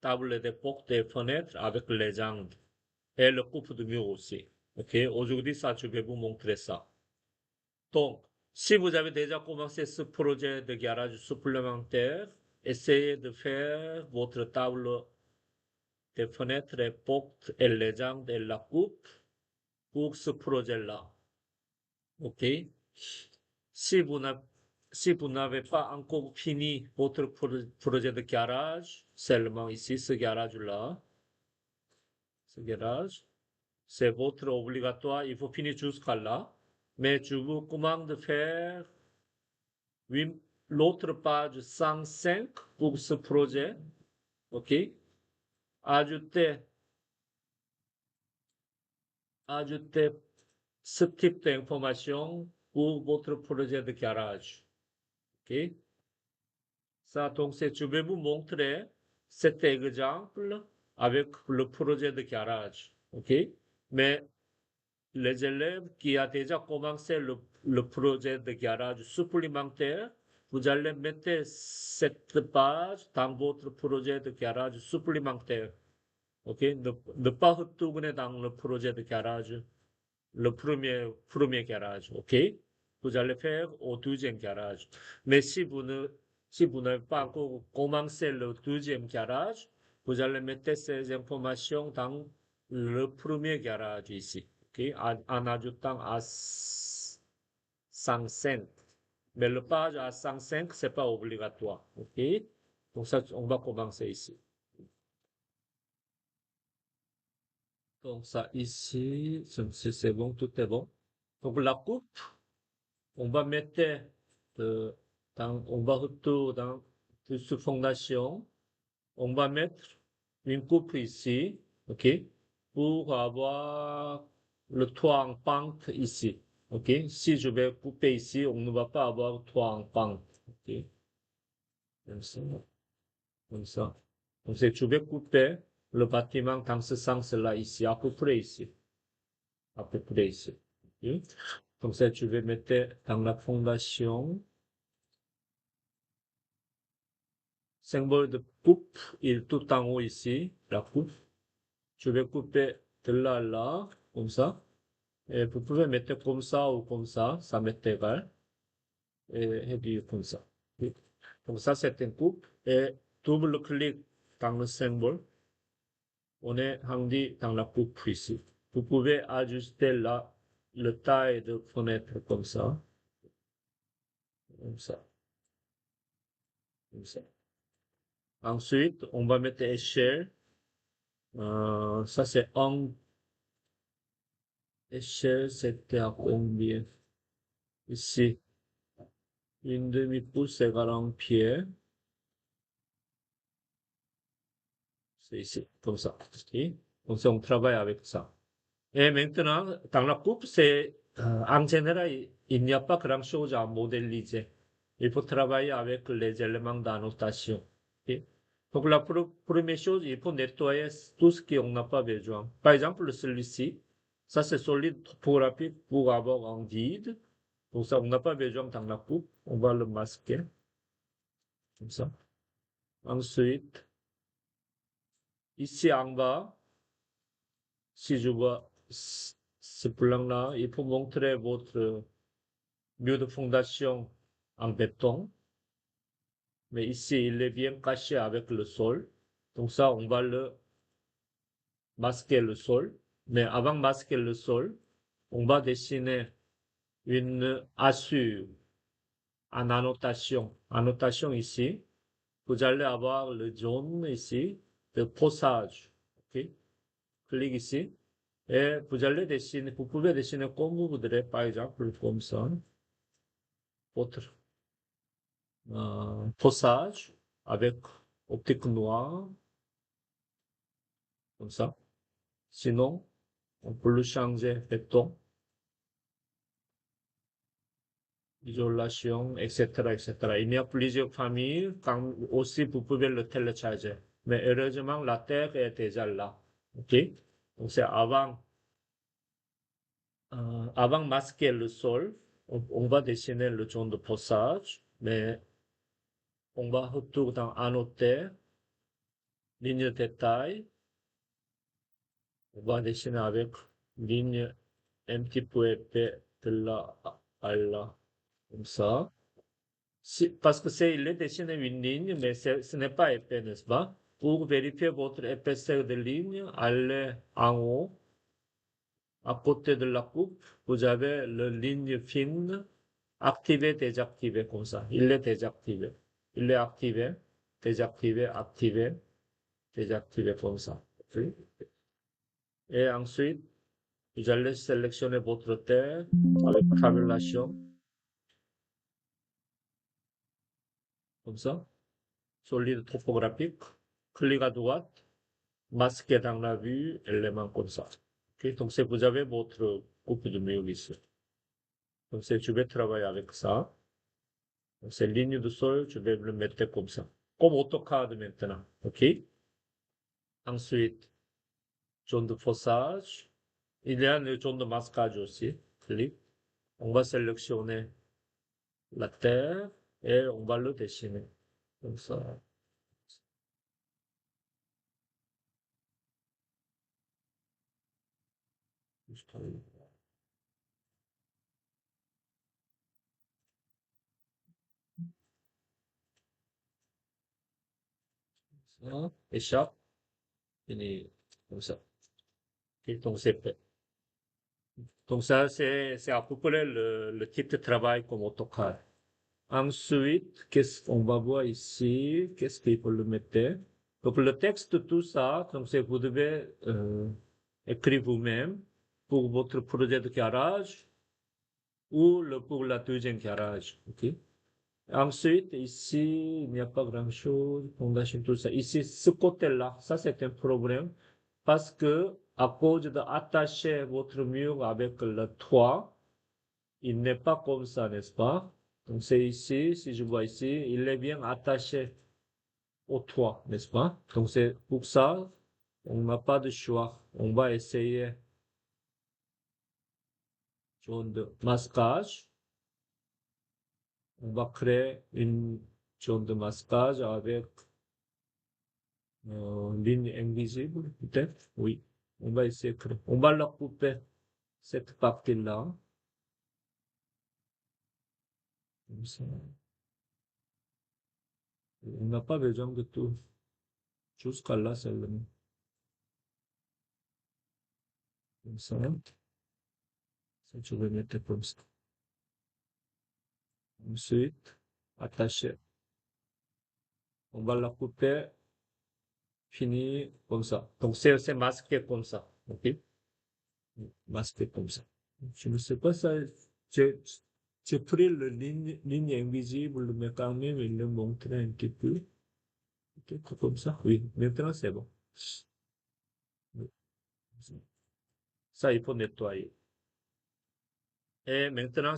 table d'époque des fenêtres avec légende et le coupe de mur aussi. Ok, aujourd'hui, ça, je vais vous montrer ça. Donc, si vous avez déjà commencé ce projet de garage supplémentaire, essayez de faire votre table des fenêtres et portes et légende et la coupe pour ce projet-là. Ok? Si vous n'avez si vous n'avez pas encore fini votre projet de garage, seulement ici, ce garage, c'est votre obligatoire, il faut finir jusqu'à là. Mais je vous recommande de faire l'autre page 105 pour ce projet. OK? Ajoutez, ajoutez ce type d'information pour votre projet de garage. OK? Ça, donc, je vais vous montrer cet exemple avec le projet de garage. OK? Mais les élèves qui ont déjà commencé le projet de garage supplémentaire, vous allez mettre cette page dans votre projet de garage supplémentaire. OK? Ne pas retourner dans le projet de garage, le premier garage. OK? Vous allez faire au deuxième garage. Mais si vous n'avez pas encore commencé le deuxième garage, vous allez mettre ces informations dans le premier garage ici. OK? En ajoutant à 105. Mais le page à 105, c'est pas obligatoire. OK? Donc ça, on va commencer ici. Donc ça ici, c'est bon, tout est bon. Donc la coupe, on va mettre on va retourner dans sous fondation. On va mettre une coupe ici, ok, pour avoir le toit en pente ici, ok. Si je vais couper ici, on ne va pas avoir le toit en pente, ok. Comme ça, comme ça. Donc je vais couper le bâtiment dans ce sens-là ici, à peu près ici, à peu près ici. Ok. Comme ça, je vais mettre dans la fondation. Symbole de coupe, il est tout en haut ici, la coupe. Je vais couper de là à là, comme ça. Et vous pouvez mettre comme ça m'est égal. Et puis comme ça. Oui. Comme ça, c'est une coupe. Et double-clic dans le symbole. On est rendu dans la coupe ici. Vous pouvez ajuster là le taille de fenêtre comme ça. Comme ça. Comme ça. Ensuite, on va mettre échelle. Ça, c'est un échelle, c'était à combien? Ici, une demi-pouce égale un pied. C'est ici, comme ça. Ok. Comme ça, on travaille avec ça. Et maintenant, dans la coupe, en général, il n'y a pas grand-chose à modéliser. Il faut travailler avec les éléments d'annotation. Ok. Donc, la première chose, il faut nettoyer tout ce qu'on n'a pas besoin. Par exemple, celui-ci, ça c'est solide topographie pour avoir un vide. Donc ça, on n'a pas besoin dans la coupe. On va le masquer. Comme ça. Ensuite, ici en bas, si je vois ce plan-là, il faut montrer votre mur de fondation en béton. Mais ici, il est bien caché avec le sol. Donc ça, on va le masquer le sol. Mais avant de masquer le sol, on va dessiner une assure en annotation. Annotation ici. Vous allez avoir le jaune ici de poçage. OK? Clique ici. Et vous allez dessiner, vous pouvez dessiner comme vous voudrez, par exemple, comme ça. Votre poçage avec optique noire, comme ça. Sinon, on peut le changer béton, isolation, etc., etc. Il y a plusieurs familles, quand aussi vous pouvez le télécharger. Mais heureusement, la terre est déjà là. OK? Donc c'est avant masquer le sol, on va dessiner le jaune de poçage, mais on va retourner dans annoter ligne de détail, on va dessiner avec ligne un petit peu épais de là à là, comme ça. Parce que il est dessiné une ligne, mais ce n'est pas épais, n'est-ce pas? Pour vérifier votre épaisseur de ligne, allez en haut, à côté de la coupe, vous avez la ligne fine, activée, désactivée, comme ça. Il est désactivé. Il est activé, désactivé, activé, désactivé, comme ça. Ok. Et ensuite, vous allez sélectionner votre terre avec tabulation, comme ça. Solide topographique. Clic à droite, masquer dans la vue, élément comme ça. Ok. Donc, c'est vous avez votre coupe de mur ici. Donc, je vais travailler avec ça. Donc, ces lignes de sol, je vais le mettre comme ça. Comme AutoCAD maintenant. OK? Ensuite, zone de fossage. Il y a une zone de masquage aussi. Clic. On va sélectionner la terre et on va le dessiner. Comme ça. Juste ça. Échappe. Fini. Comme ça. Ok, donc, c'est fait. Donc, ça, c'est à peu près le type de travail comme AutoCAD. Ensuite, qu'est-ce qu'on va voir ici? Qu'est-ce qu'il faut le mettre? Donc, le texte, tout ça, donc vous devez écrire vous-même pour votre projet de garage ou pour la deuxième garage. OK? Ensuite, ici, il n'y a pas grand-chose. Fondation, tout ça. Ici, ce côté-là, ça, c'est un problème parce que à cause d'attacher votre mur avec le toit, il n'est pas comme ça, n'est-ce pas? Donc c'est ici, si je vois ici, il est bien attaché au toit, n'est-ce pas? Donc c'est pour ça, on n'a pas de choix. On va essayer zone de masquage. On va créer une zone de masquage avec ligne invisible, peut-être. Oui, on va essayer de créer. On va la couper, cette partie-là, comme ça. On n'a pas besoin de tout. Jusqu'à là seulement. Comme ça. Ça, je vais mettre comme ça. Ensuite, attacher. On va la couper, fini comme ça. Donc, c'est masqué comme ça. OK? Masqué comme ça. Je ne sais pas ça. J'ai, j'ai pris la ligne invisible, mais quand même, il le montrait un petit peu. Peut-être comme ça. Oui, maintenant, c'est bon. Oui. Ça, il faut nettoyer. Et maintenant,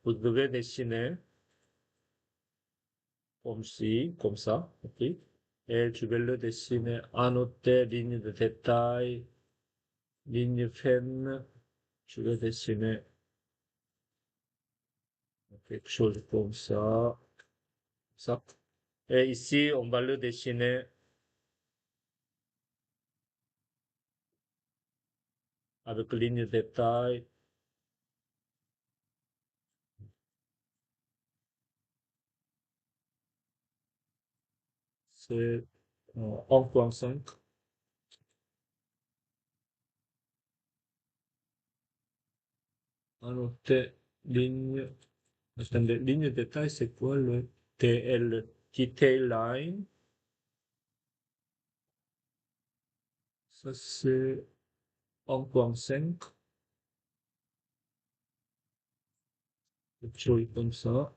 vous devez dessiner comme ci, comme ça. OK? Et je vais le dessiner, annoter ligne de détail, ligne fine. Je vais dessiner quelque chose comme ça. Ça. Et ici, on va le dessiner avec ligne de détail. C'est 1.5. Annoter ligne. Attendez, ligne de détail, c'est quoi le TL? Detail line. Ça, c'est 1.5. Quelque chose comme ça.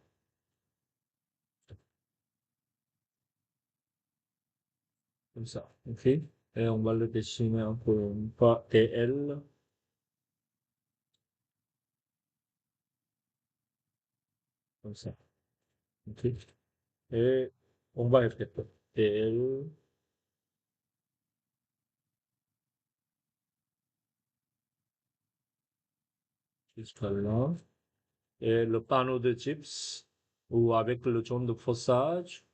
Comme ça. OK? Et on va le dessiner encore une fois. TL. Comme ça. OK? Et on va répéter. TL. Jusqu'à là. Et le panneau de chips ou avec le jaune de fossage.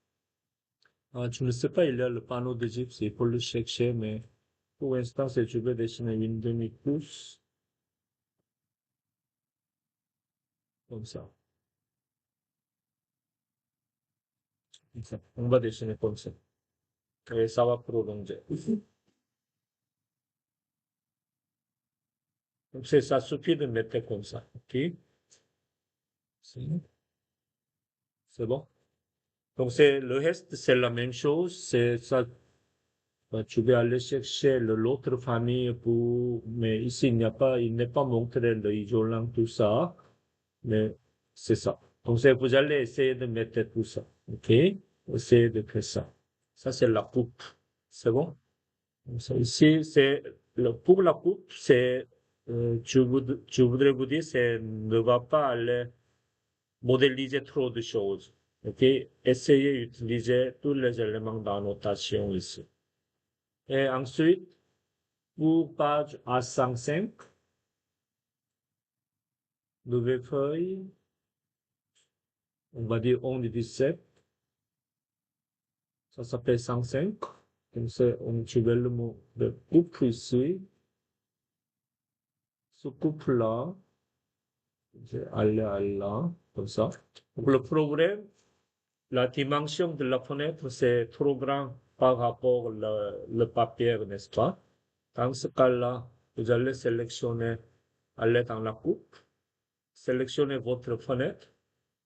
Ah, tu ne sais pas, il y a le panneau de gypsy pour le chercher, mais pour l'instant, c'est je vais dessiner une demi-pouce, comme ça. Comme ça. On va dessiner comme ça. Et ça va prolonger. Donc, ça suffit de mettre comme ça. OK? C'est c'est bon? Donc, le reste, c'est la même chose. C'est ça. Ben, tu vais aller chercher l'autre famille mais ici, il n'est pas montré le isolant, tout ça. Mais c'est ça. Donc, vous allez essayer de mettre tout ça. OK? Essayez de faire ça. Ça, c'est la coupe. C'est bon? Donc, ça, ici, pour la coupe, je voudrais vous dire, ne va pas aller modéliser trop de choses. OK? Essayez d'utiliser tous les éléments d'annotation ici. Et ensuite, pour page A105, nouvelle feuille, on va dire 11-17, ça s'appelle 105. Donc, on utilise le mot de coupe ici. Ce couple-là, c'est là, comme ça. Donc, le problème, la dimension de la fenêtre, c'est trop grand par rapport le papier, n'est-ce pas? Dans ce cas-là, vous allez sélectionner, aller dans la coupe, sélectionnez votre fenêtre.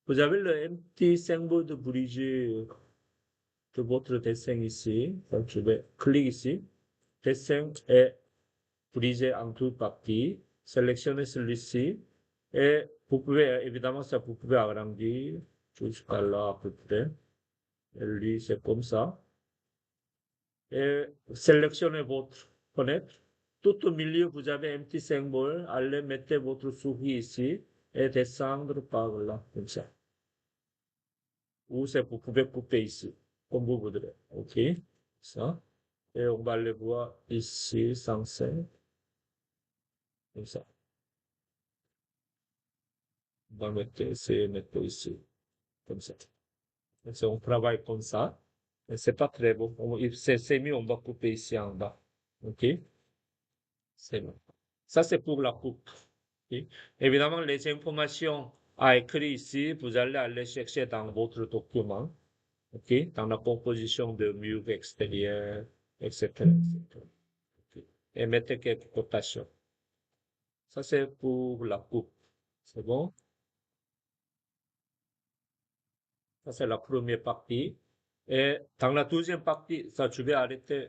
Vous avez le petit symbole de bridge de votre dessin ici. Donc, je vais cliquer ici. Dessin est brisé en deux parties. Sélectionnez celui-ci. Et vous pouvez, évidemment, ça, vous pouvez agrandir jusqu'à là à peu près. Et lui, c'est comme ça. Et sélectionnez votre fenêtre. Tout au milieu, vous avez un petit symbole. Allez, mettez votre souris ici et descendre par là, comme ça. Ou vous pouvez couper ici, comme vous voudrez. OK? Ça. Et on va le voir ici, 105, comme ça. On va essayer de mettre ici, comme ça. Donc, on travaille comme ça. Mais c'est pas très bon. C'est mieux, on va couper ici en bas. OK? C'est bon. Ça, c'est pour la coupe. OK? Évidemment, les informations à écrire ici, vous allez aller chercher dans votre document. OK? Dans la composition de mur extérieur, etc., etc. OK? Et mettez quelques cotations. Ça, c'est pour la coupe. C'est bon? Ça, c'est la première partie. Et dans la deuxième partie, ça, je vais arrêter